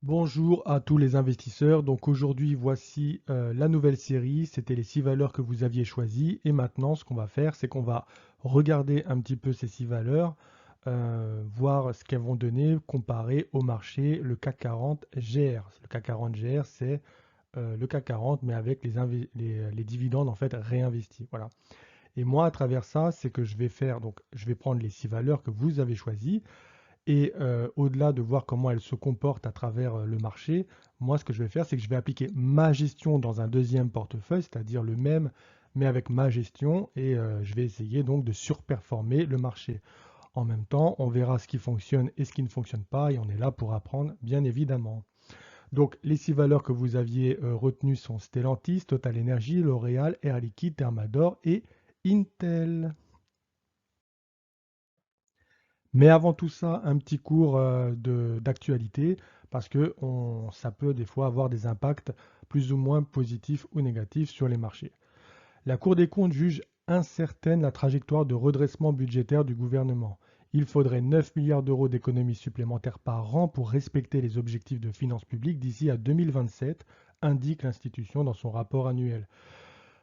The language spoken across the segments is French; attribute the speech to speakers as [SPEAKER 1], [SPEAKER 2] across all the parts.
[SPEAKER 1] Bonjour à tous les investisseurs. Donc aujourd'hui, voici la nouvelle série. C'était les 6 valeurs que vous aviez choisies. Et maintenant, ce qu'on va faire, c'est qu'on va regarder un petit peu ces 6 valeurs, voir ce qu'elles vont donner comparé au marché, le CAC 40 GR. Le CAC 40 GR, c'est le CAC 40, mais avec les dividendes en fait réinvestis. Voilà. Et moi, à travers ça, c'est que je vais faire, donc je vais prendre les 6 valeurs que vous avez choisies. Et au-delà de voir comment elle se comporte à travers le marché, moi, ce que je vais faire, c'est que je vais appliquer ma gestion dans un deuxième portefeuille, c'est-à-dire le même, mais avec ma gestion, et je vais essayer donc de surperformer le marché. En même temps, on verra ce qui fonctionne et ce qui ne fonctionne pas, et on est là pour apprendre, bien évidemment. Donc, les 6 valeurs que vous aviez retenues sont Stellantis, Total Energy, L'Oréal, Air Liquide, Thermador et Intel. Mais avant tout ça, un petit cours d'actualité, parce que ça peut des fois avoir des impacts plus ou moins positifs ou négatifs sur les marchés. La Cour des comptes juge incertaine la trajectoire de redressement budgétaire du gouvernement. Il faudrait 9 milliards d'euros d'économies supplémentaires par an pour respecter les objectifs de finances publiques d'ici à 2027, indique l'institution dans son rapport annuel.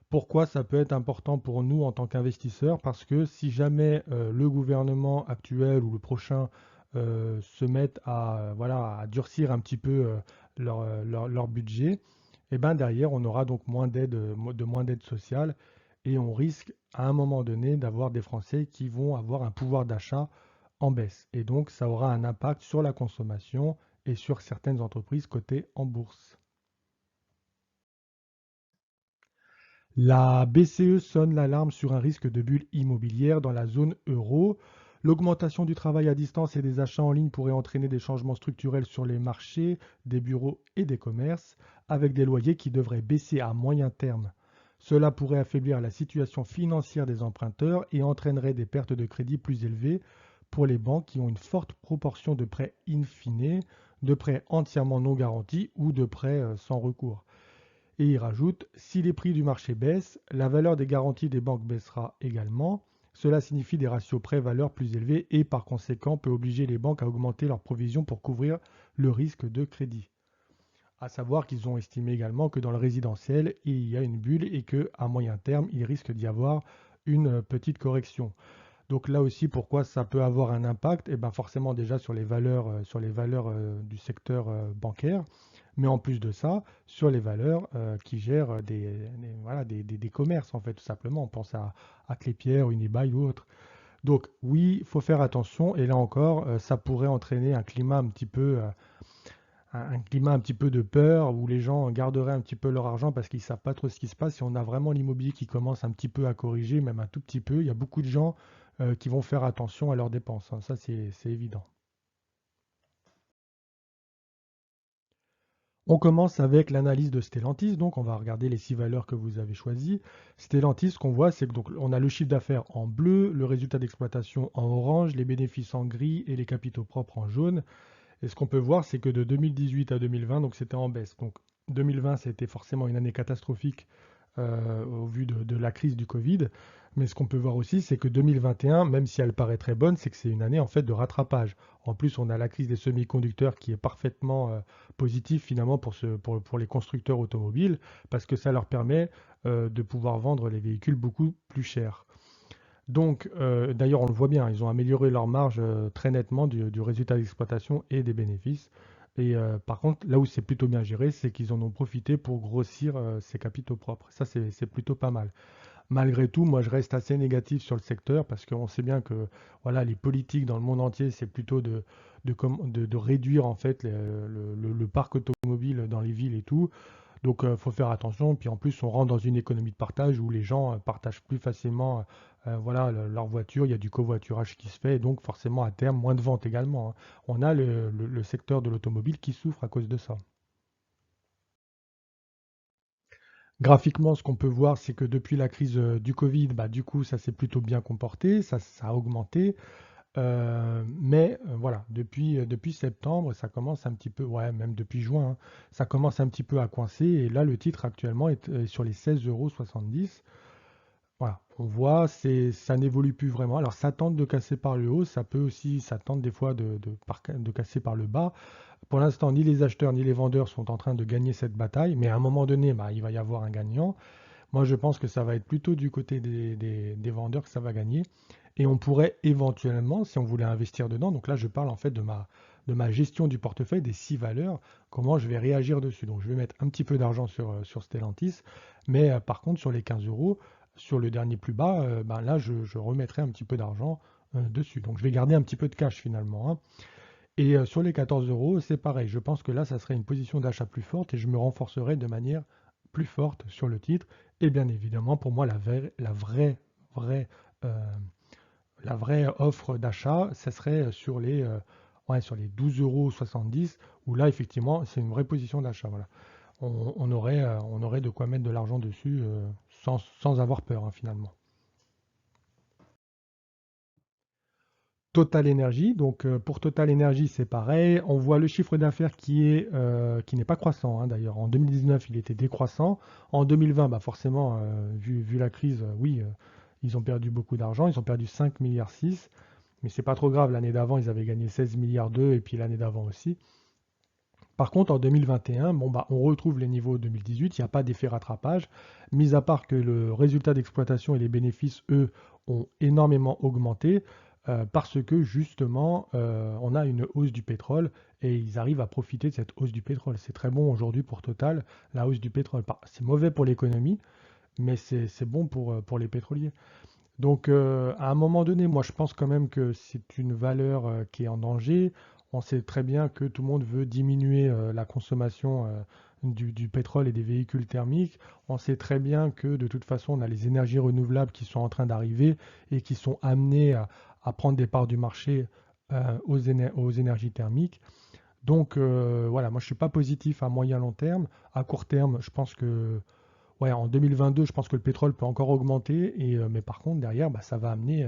[SPEAKER 1] Pourquoi ça peut être important pour nous en tant qu'investisseurs? Parce que si jamais le gouvernement actuel ou le prochain se mettent voilà, à durcir un petit peu leur budget, et ben derrière, on aura donc moins d'aide sociale et on risque à un moment donné d'avoir des Français qui vont avoir un pouvoir d'achat en baisse. Et donc, ça aura un impact sur la consommation et sur certaines entreprises cotées en bourse. La BCE sonne l'alarme sur un risque de bulle immobilière dans la zone euro. L'augmentation du travail à distance et des achats en ligne pourrait entraîner des changements structurels sur les marchés, des bureaux et des commerces, avec des loyers qui devraient baisser à moyen terme. Cela pourrait affaiblir la situation financière des emprunteurs et entraînerait des pertes de crédit plus élevées pour les banques qui ont une forte proportion de prêts in fine, de prêts entièrement non garantis ou de prêts sans recours. Et il rajoute, si les prix du marché baissent, la valeur des garanties des banques baissera également. Cela signifie des ratios prêt-valeur plus élevés et par conséquent peut obliger les banques à augmenter leurs provisions pour couvrir le risque de crédit. À savoir qu'ils ont estimé également que dans le résidentiel, il y a une bulle et qu'à moyen terme, il risque d'y avoir une petite correction. Donc là aussi, pourquoi ça peut avoir un impact? Eh bien forcément déjà sur les valeurs du secteur bancaire, mais en plus de ça, sur les valeurs qui gèrent voilà, des commerces en fait, tout simplement. On pense à Clépierre, Unibail ou autre. Donc oui, il faut faire attention, et là encore, ça pourrait entraîner un climat un petit peu, un climat un petit peu de peur, où les gens garderaient un petit peu leur argent parce qu'ils ne savent pas trop ce qui se passe. Si on a vraiment l'immobilier qui commence un petit peu à corriger, même un tout petit peu, il y a beaucoup de gens qui vont faire attention à leurs dépenses, hein. Ça, c'est évident. On commence avec l'analyse de Stellantis, donc on va regarder les 6 valeurs que vous avez choisies. Stellantis, ce qu'on voit, c'est que donc on a le chiffre d'affaires en bleu, le résultat d'exploitation en orange, les bénéfices en gris et les capitaux propres en jaune. Et ce qu'on peut voir, c'est que de 2018 à 2020, donc c'était en baisse. Donc 2020, c'était forcément une année catastrophique au vu de la crise du Covid. Mais ce qu'on peut voir aussi, c'est que 2021, même si elle paraît très bonne, c'est que c'est une année en fait de rattrapage. En plus, on a la crise des semi-conducteurs qui est parfaitement positive finalement pour les constructeurs automobiles, parce que ça leur permet de pouvoir vendre les véhicules beaucoup plus chers. Donc, d'ailleurs, on le voit bien, ils ont amélioré leur marge très nettement du résultat d'exploitation et des bénéfices. Et par contre, là où c'est plutôt bien géré, c'est qu'ils en ont profité pour grossir ces capitaux propres. Ça, c'est plutôt pas mal. Malgré tout, moi, je reste assez négatif sur le secteur parce qu'on sait bien que voilà, les politiques dans le monde entier, c'est plutôt de réduire en fait le parc automobile dans les villes et tout. Donc, il faut faire attention. Puis en plus, on rentre dans une économie de partage où les gens partagent plus facilement voilà, leur voiture. Il y a du covoiturage qui se fait. Et donc, forcément, à terme, moins de ventes également, hein. On a le secteur de l'automobile qui souffre à cause de ça. Graphiquement, ce qu'on peut voir, c'est que depuis la crise du Covid, bah, du coup, ça s'est plutôt bien comporté, ça a augmenté. Mais voilà, depuis septembre, ça commence un petit peu, ouais, même depuis juin, hein, ça commence un petit peu à coincer. Et là, le titre actuellement est sur les 16,70 €. Voilà, on voit, ça n'évolue plus vraiment. Alors ça tente de casser par le haut, ça peut aussi, ça tente des fois de casser par le bas. Pour l'instant, ni les acheteurs ni les vendeurs sont en train de gagner cette bataille, mais à un moment donné, bah, il va y avoir un gagnant. Moi, je pense que ça va être plutôt du côté des vendeurs que ça va gagner. Et on pourrait éventuellement, si on voulait investir dedans, donc là, je parle en fait de ma gestion du portefeuille, des 6 valeurs, comment je vais réagir dessus. Donc, je vais mettre un petit peu d'argent sur Stellantis, mais par contre, sur les 15 euros, sur le dernier plus bas, ben là, je remettrai un petit peu d'argent dessus. Donc, je vais garder un petit peu de cash finalement, hein. Et sur les 14 euros, c'est pareil. Je pense que là, ça serait une position d'achat plus forte et je me renforcerai de manière plus forte sur le titre. Et bien évidemment, pour moi, vraie, euh, la vraie offre d'achat, ça serait sur les 12,70 € où là, effectivement, c'est une vraie position d'achat. Voilà. On aurait de quoi mettre de l'argent dessus sans avoir peur, hein, finalement. Total Energy. Donc pour Total Energy, c'est pareil. On voit le chiffre d'affaires qui n'est pas croissant, hein, d'ailleurs. En 2019, il était décroissant. En 2020, bah forcément, vu la crise, oui, ils ont perdu beaucoup d'argent. Ils ont perdu 5 milliards 6. Mais c'est pas trop grave. L'année d'avant, ils avaient gagné 16 milliards 2 et puis l'année d'avant aussi. Par contre, en 2021, bon, bah, on retrouve les niveaux 2018. Il n'y a pas d'effet rattrapage. Mis à part que le résultat d'exploitation et les bénéfices, eux, ont énormément augmenté parce que justement, on a une hausse du pétrole et ils arrivent à profiter de cette hausse du pétrole. C'est très bon aujourd'hui pour Total, la hausse du pétrole. C'est mauvais pour l'économie, mais c'est bon pour les pétroliers. Donc, à un moment donné, moi, je pense quand même que c'est une valeur qui est en danger. On sait très bien que tout le monde veut diminuer la consommation du pétrole et des véhicules thermiques. On sait très bien que de toute façon, on a les énergies renouvelables qui sont en train d'arriver et qui sont amenées à prendre des parts du marché aux énergies thermiques. Donc, voilà, moi, je ne suis pas positif à moyen long terme. À court terme, je pense que ouais, en 2022, je pense que le pétrole peut encore augmenter, mais par contre, derrière, bah, ça va amener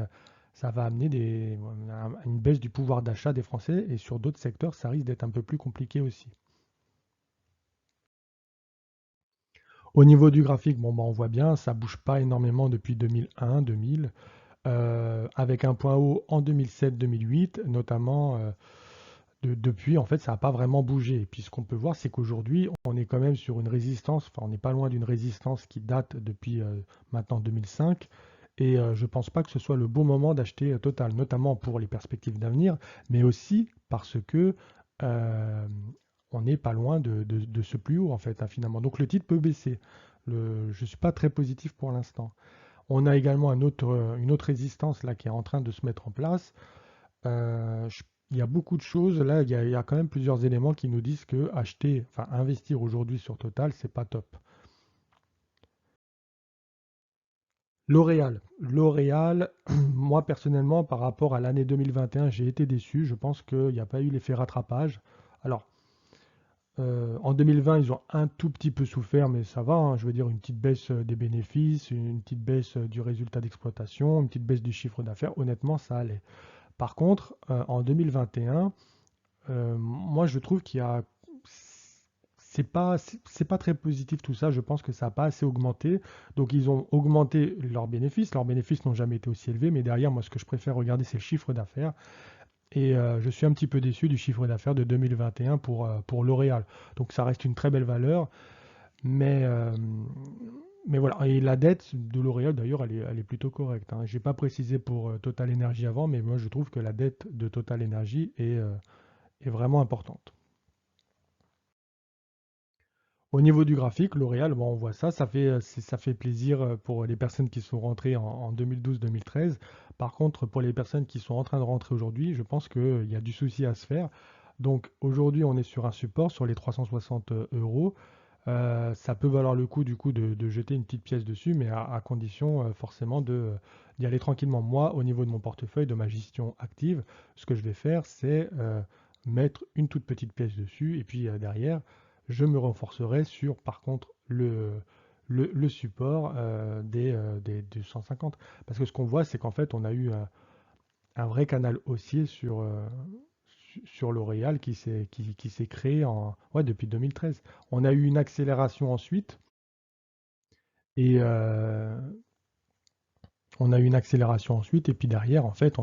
[SPEAKER 1] une baisse du pouvoir d'achat des Français, et sur d'autres secteurs, ça risque d'être un peu plus compliqué aussi. Au niveau du graphique, bon, bah, on voit bien, ça bouge pas énormément depuis 2001, 2000, avec un point haut en 2007-2008, notamment. Depuis, en fait, ça n'a pas vraiment bougé. Et puis, ce qu'on peut voir, c'est qu'aujourd'hui, on est quand même sur une résistance, enfin, on n'est pas loin d'une résistance qui date depuis maintenant 2005. Et je ne pense pas que ce soit le bon moment d'acheter Total, notamment pour les perspectives d'avenir, mais aussi parce que euh, on n'est pas loin de ce plus haut, en fait, hein, finalement. Donc, le titre peut baisser. Je ne suis pas très positif pour l'instant. On a également une autre résistance là qui est en train de se mettre en place. Il y a beaucoup de choses. Là, il y a quand même plusieurs éléments qui nous disent que acheter, enfin investir aujourd'hui sur Total, c'est pas top. L'Oréal, moi personnellement, par rapport à l'année 2021, j'ai été déçu. Je pense qu'il n'y a pas eu l'effet rattrapage. Alors, en 2020, ils ont un tout petit peu souffert, mais ça va, hein. Je veux dire, une petite baisse des bénéfices, une petite baisse du résultat d'exploitation, une petite baisse du chiffre d'affaires. Honnêtement, ça allait. Par contre, en 2021, moi, je trouve qu'il y a c'est pas très positif tout ça. Je pense que ça n'a pas assez augmenté. Donc, ils ont augmenté leurs bénéfices. Leurs bénéfices n'ont jamais été aussi élevés. Mais derrière, moi, ce que je préfère regarder, c'est le chiffre d'affaires. Et je suis un petit peu déçu du chiffre d'affaires de 2021 pour L'Oréal. Donc, ça reste une très belle valeur. Mais voilà. Et la dette de L'Oréal, d'ailleurs, elle est plutôt correcte, hein. Je n'ai pas précisé pour Total Energy avant, mais moi, je trouve que la dette de Total Energy est vraiment importante. Au niveau du graphique, L'Oréal, bon, on voit ça, ça fait plaisir pour les personnes qui sont rentrées en 2012-2013. Par contre, pour les personnes qui sont en train de rentrer aujourd'hui, je pense qu'il y a du souci à se faire. Donc aujourd'hui, on est sur un support sur les 360 euros. Ça peut valoir le coup du coup de jeter une petite pièce dessus, mais à condition forcément d'y aller tranquillement. Moi, au niveau de mon portefeuille, de ma gestion active, ce que je vais faire, c'est mettre une toute petite pièce dessus, et puis derrière, je me renforcerai sur, par contre, le support des 150. Parce que ce qu'on voit, c'est qu'en fait, on a eu un vrai canal haussier sur L'Oréal qui s'est créé ouais, depuis 2013. On a eu une accélération ensuite et On a eu une accélération ensuite, et puis derrière, en fait,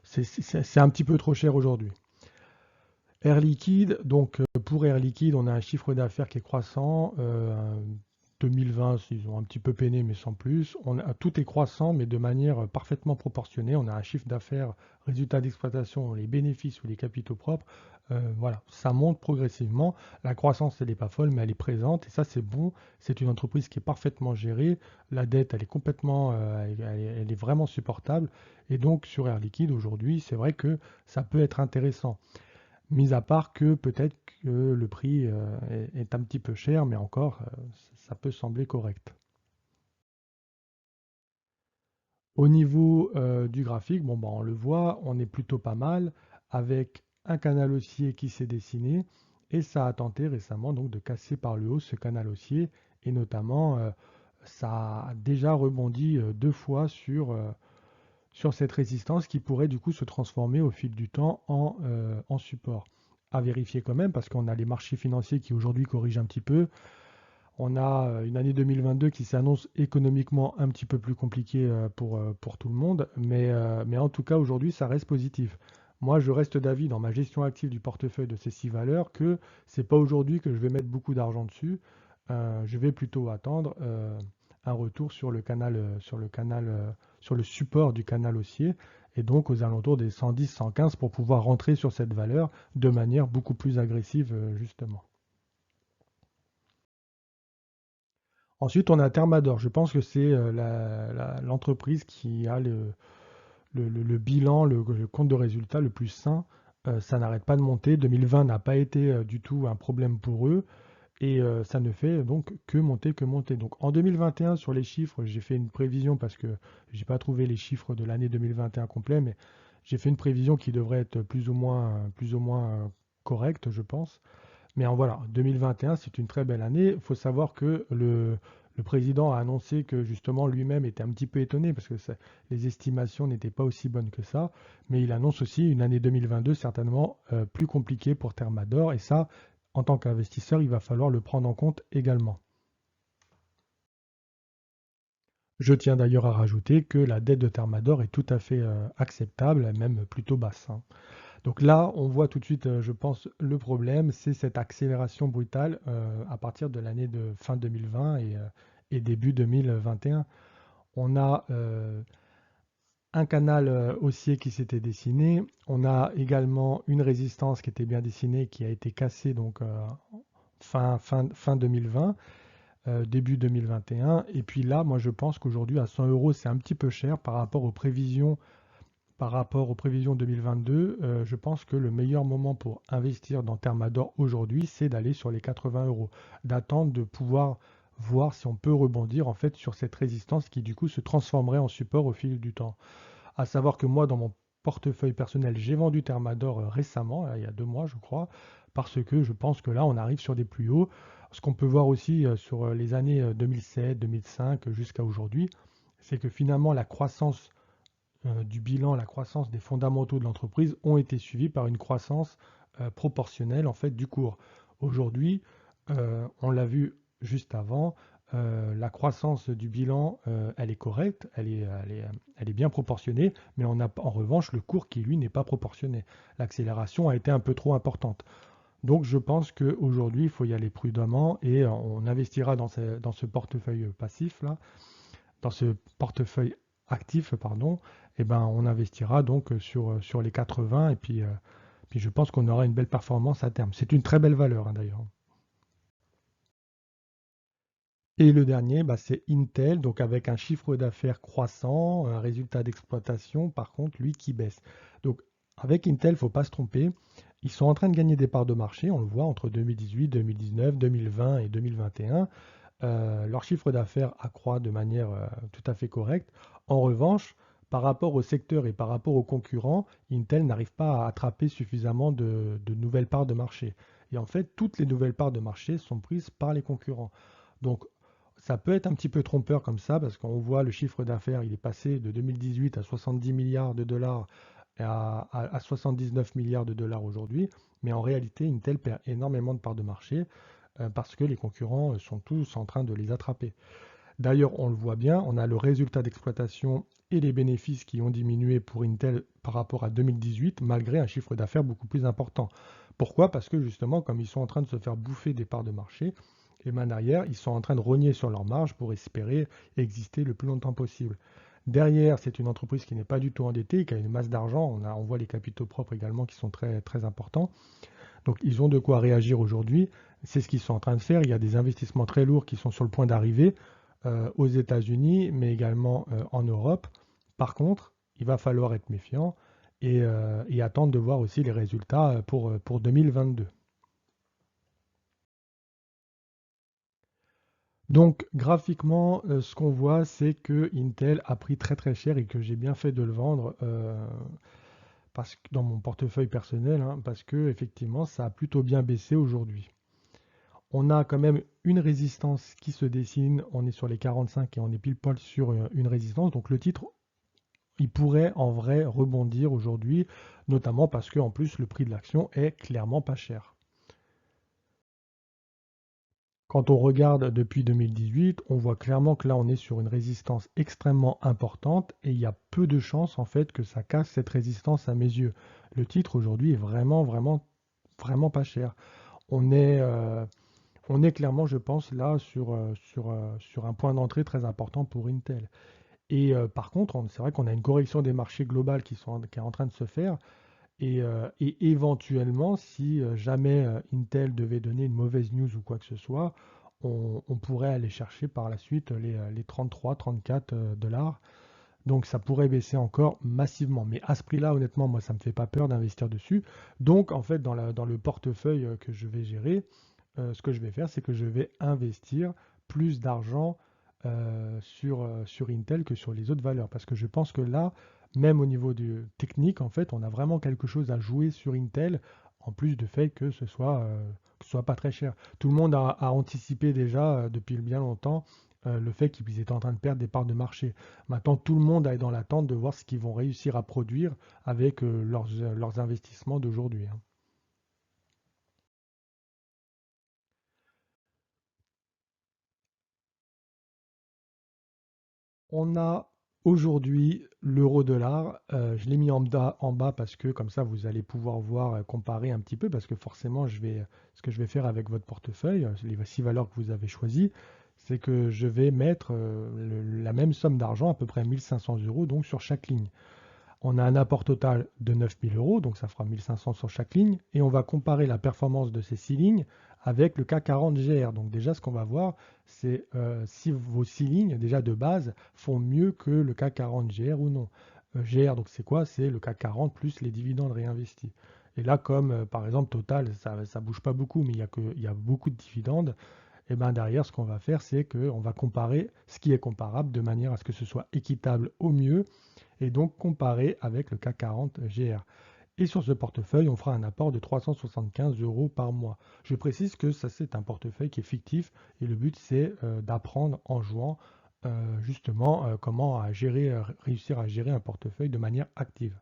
[SPEAKER 1] c'est un petit peu trop cher aujourd'hui. Air Liquide, donc pour Air Liquide, on a un chiffre d'affaires qui est croissant. 2020, ils ont un petit peu peiné, mais sans plus. Tout est croissant, mais de manière parfaitement proportionnée. On a un chiffre d'affaires, résultat d'exploitation, les bénéfices ou les capitaux propres. Voilà, ça monte progressivement. La croissance, elle n'est pas folle, mais elle est présente. Et ça, c'est bon. C'est une entreprise qui est parfaitement gérée. La dette, elle est complètement, elle est vraiment supportable. Et donc, sur Air Liquide, aujourd'hui, c'est vrai que ça peut être intéressant. Mis à part que peut-être que le prix est un petit peu cher, mais encore, ça peut sembler correct. Au niveau du graphique, bon, bah, on le voit, on est plutôt pas mal avec un canal haussier qui s'est dessiné et ça a tenté récemment donc de casser par le haut ce canal haussier et notamment ça a déjà rebondi deux fois sur cette résistance qui pourrait du coup se transformer au fil du temps en support. À vérifier quand même parce qu'on a les marchés financiers qui aujourd'hui corrigent un petit peu. On a une année 2022 qui s'annonce économiquement un petit peu plus compliquée pour tout le monde, mais en tout cas aujourd'hui ça reste positif. Moi je reste d'avis dans ma gestion active du portefeuille de ces six valeurs que c'est pas aujourd'hui que je vais mettre beaucoup d'argent dessus. Je vais plutôt attendre un retour sur le support du canal haussier et donc aux alentours des 110, 115 pour pouvoir rentrer sur cette valeur de manière beaucoup plus agressive justement. Ensuite, on a Thermador. Je pense que c'est l'entreprise qui a le bilan, le compte de résultat le plus sain. Ça n'arrête pas de monter. 2020 n'a pas été du tout un problème pour eux. Et ça ne fait donc que monter, que monter. Donc en 2021, sur les chiffres, j'ai fait une prévision parce que j'ai pas trouvé les chiffres de l'année 2021 complet, mais j'ai fait une prévision qui devrait être plus ou moins correcte, je pense. Mais voilà, 2021, c'est une très belle année. Il faut savoir que le président a annoncé que justement lui-même était un petit peu étonné parce que les estimations n'étaient pas aussi bonnes que ça. Mais il annonce aussi une année 2022 certainement plus compliquée pour Thermador. Et ça, en tant qu'investisseur, il va falloir le prendre en compte également. Je tiens d'ailleurs à rajouter que la dette de Thermador est tout à fait acceptable, même plutôt basse, hein. Donc là, on voit tout de suite, je pense, le problème, c'est cette accélération brutale à partir de l'année de fin 2020 et début 2021. On a un canal haussier qui s'était dessiné. On a également une résistance qui était bien dessinée, qui a été cassée donc fin 2020, début 2021. Et puis là, moi, je pense qu'aujourd'hui, à 100 euros, c'est un petit peu cher par rapport aux prévisions 2022, je pense que le meilleur moment pour investir dans Thermador aujourd'hui, c'est d'aller sur les 80 euros, d'attendre de pouvoir voir si on peut rebondir en fait sur cette résistance qui du coup se transformerait en support au fil du temps. À savoir que moi, dans mon portefeuille personnel, j'ai vendu Thermador récemment, là, il y a 2 mois je crois, parce que je pense que là, on arrive sur des plus hauts. Ce qu'on peut voir aussi sur les années 2007, 2005 jusqu'à aujourd'hui, c'est que finalement la croissance du bilan, la croissance des fondamentaux de l'entreprise ont été suivis par une croissance proportionnelle en fait du cours. Aujourd'hui, on l'a vu juste avant, la croissance du bilan, elle est correcte, elle est bien proportionnée, mais on a en revanche le cours qui lui n'est pas proportionné. L'accélération a été un peu trop importante. Donc je pense qu'aujourd'hui, il faut y aller prudemment et on investira dans ce portefeuille passif là, dans ce portefeuille actif, pardon, et ben, on investira donc sur les 80 et puis je pense qu'on aura une belle performance à terme. C'est une très belle valeur hein, d'ailleurs. Et le dernier, bah, c'est Intel, donc avec un chiffre d'affaires croissant, un résultat d'exploitation, par contre, lui qui baisse. Donc avec Intel, il ne faut pas se tromper, ils sont en train de gagner des parts de marché, on le voit entre 2018, 2019, 2020 et 2021. Leur chiffre d'affaires accroît de manière tout à fait correcte. En revanche, par rapport au secteur et par rapport aux concurrents, Intel n'arrive pas à attraper suffisamment de nouvelles parts de marché. Et en fait, toutes les nouvelles parts de marché sont prises par les concurrents. Donc, ça peut être un petit peu trompeur comme ça, parce qu'on voit le chiffre d'affaires, il est passé de 2018 à 70 milliards de dollars à 79 milliards de dollars aujourd'hui. Mais en réalité, Intel perd énormément de parts de marché parce que les concurrents sont tous en train de les attraper. D'ailleurs, on le voit bien, on a le résultat d'exploitation et les bénéfices qui ont diminué pour Intel par rapport à 2018, malgré un chiffre d'affaires beaucoup plus important. Pourquoi? Parce que justement, comme ils sont en train de se faire bouffer des parts de marché, et bien derrière, ils sont en train de rogner sur leur marge pour espérer exister le plus longtemps possible. Derrière, c'est une entreprise qui n'est pas du tout endettée, qui a une masse d'argent. On voit les capitaux propres également qui sont très, très importants. Donc ils ont de quoi réagir aujourd'hui. C'est ce qu'ils sont en train de faire. Il y a des investissements très lourds qui sont sur le point d'arriver aux États-Unis, mais également en Europe. Par contre, il va falloir être méfiant et attendre de voir aussi les résultats pour 2022. Donc graphiquement, ce qu'on voit, c'est que Intel a pris très très cher et que j'ai bien fait de le vendre parce que, dans mon portefeuille personnel, hein, parce que effectivement, ça a plutôt bien baissé aujourd'hui. On a quand même une résistance qui se dessine. On est sur les 45 et on est pile poil sur une résistance. Donc le titre, il pourrait en vrai rebondir aujourd'hui, notamment parce que en plus le prix de l'action est clairement pas cher. Quand on regarde depuis 2018, on voit clairement que là on est sur une résistance extrêmement importante et il y a peu de chances en fait que ça casse cette résistance à mes yeux. Le titre aujourd'hui est vraiment vraiment vraiment pas cher. On est On est clairement, je pense, là sur un point d'entrée très important pour Intel. Et par contre, c'est vrai qu'on a une correction des marchés globales qui est en train de se faire. Et éventuellement, si jamais Intel devait donner une mauvaise news ou quoi que ce soit, on pourrait aller chercher par la suite les 33, 34 dollars. Donc ça pourrait baisser encore massivement. Mais à ce prix-là, honnêtement, moi, ça ne me fait pas peur d'investir dessus. Donc en fait, dans le portefeuille que je vais gérer, ce que je vais faire, c'est que je vais investir plus d'argent sur Intel que sur les autres valeurs. Parce que je pense que là, même au niveau du technique, en fait, on a vraiment quelque chose à jouer sur Intel, en plus du fait que ce soit pas très cher. Tout le monde a anticipé déjà depuis bien longtemps le fait qu'ils étaient en train de perdre des parts de marché. Maintenant, tout le monde est dans l'attente de voir ce qu'ils vont réussir à produire avec leurs investissements d'aujourd'hui, hein. On a aujourd'hui l'euro-dollar. Je l'ai mis en bas parce que comme ça, vous allez pouvoir voir, comparer un petit peu, parce que forcément, ce que je vais faire avec votre portefeuille, les 6 valeurs que vous avez choisies, c'est que je vais mettre la même somme d'argent, à peu près 1500 euros, donc sur chaque ligne. On a un apport total de 9000 euros, donc ça fera 1500 sur chaque ligne, et on va comparer la performance de ces 6 lignes avec le CAC 40 GR. Donc déjà, ce qu'on va voir, c'est si vos 6 lignes, déjà de base, font mieux que le CAC 40 GR ou non. GR, donc c'est quoi? C'est le CAC 40 plus les dividendes réinvestis. Et là, comme par exemple Total, ça ne bouge pas beaucoup, mais il y a beaucoup de dividendes, et ben derrière, ce qu'on va faire, c'est qu'on va comparer ce qui est comparable de manière à ce que ce soit équitable au mieux et donc comparer avec le CAC 40 GR. Et sur ce portefeuille, on fera un apport de 375 euros par mois. Je précise que ça, c'est un portefeuille qui est fictif et le but, c'est d'apprendre en jouant justement comment réussir à gérer un portefeuille de manière active.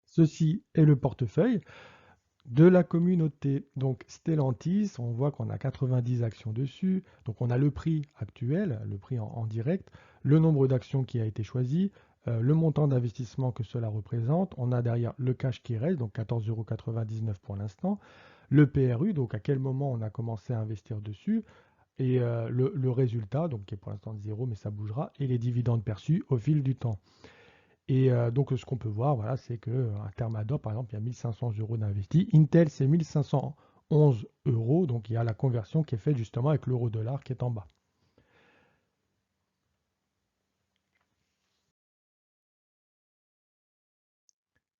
[SPEAKER 1] Ceci est le portefeuille de la communauté. Donc Stellantis, on voit qu'on a 90 actions dessus. Donc on a le prix actuel, le prix en direct, le nombre d'actions qui a été choisi, le montant d'investissement que cela représente. On a derrière le cash qui reste, donc 14,99 € pour l'instant. Le PRU, donc à quel moment on a commencé à investir dessus. Et le résultat, donc qui est pour l'instant 0, mais ça bougera, et les dividendes perçus au fil du temps. Et donc, ce qu'on peut voir, voilà, c'est qu'un Thermador, par exemple, il y a 1500 euros d'investis. Intel, c'est 1511 euros. Donc, il y a la conversion qui est faite justement avec l'euro-dollar qui est en bas.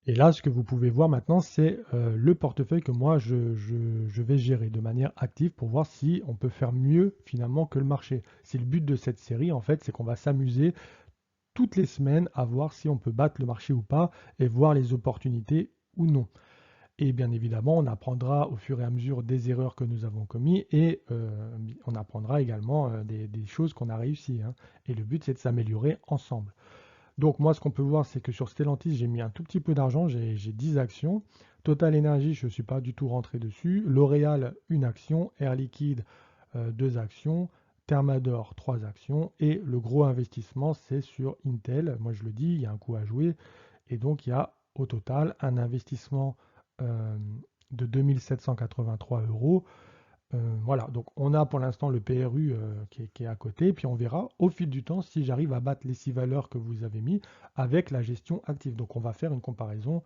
[SPEAKER 1] Et là, ce que vous pouvez voir maintenant, c'est le portefeuille que moi, je vais gérer de manière active pour voir si on peut faire mieux finalement que le marché. C'est le but de cette série, en fait, c'est qu'on va s'amuser toutes les semaines à voir si on peut battre le marché ou pas et voir les opportunités ou non. Et bien évidemment, on apprendra au fur et à mesure des erreurs que nous avons commises et on apprendra également des choses qu'on a réussies, hein. Et le but, c'est de s'améliorer ensemble. Donc moi, ce qu'on peut voir, c'est que sur Stellantis, j'ai mis un tout petit peu d'argent, j'ai 10 actions. Total Energy, je ne suis pas du tout rentré dessus. L'Oréal, une action. Air Liquide, 2 actions. Thermador, 3 actions. Et le gros investissement, c'est sur Intel. Moi, je le dis, il y a un coup à jouer. Et donc, il y a au total un investissement euh, de 2783 euros. Voilà, donc on a pour l'instant le PRU qui est à côté, puis on verra au fil du temps si j'arrive à battre les 6 valeurs que vous avez mis avec la gestion active. Donc on va faire une comparaison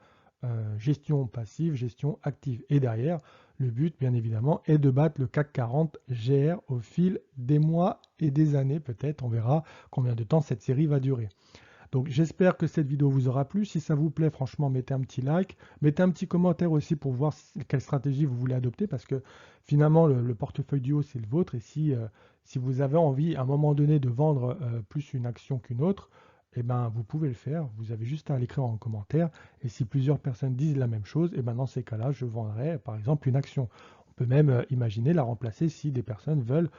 [SPEAKER 1] gestion passive, gestion active. Et derrière, le but, bien évidemment, est de battre le CAC 40 GR au fil des mois et des années, peut-être. On verra combien de temps cette série va durer. Donc j'espère que cette vidéo vous aura plu. Si ça vous plaît, franchement, mettez un petit like, mettez un petit commentaire aussi pour voir quelle stratégie vous voulez adopter, parce que finalement, le portefeuille du haut, c'est le vôtre. Et si vous avez envie à un moment donné de vendre plus une action qu'une autre, eh ben, vous pouvez le faire. Vous avez juste à l'écrire en commentaire. Et si plusieurs personnes disent la même chose, eh ben, dans ces cas-là, je vendrai par exemple une action. On peut même imaginer la remplacer si des personnes veulent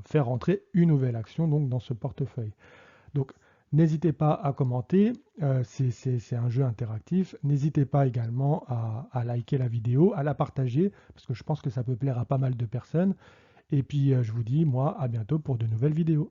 [SPEAKER 1] faire rentrer une nouvelle action donc, dans ce portefeuille. Donc, n'hésitez pas à commenter, c'est un jeu interactif. N'hésitez pas également à liker la vidéo, à la partager, parce que je pense que ça peut plaire à pas mal de personnes. Et puis, je vous dis, moi, à bientôt pour de nouvelles vidéos.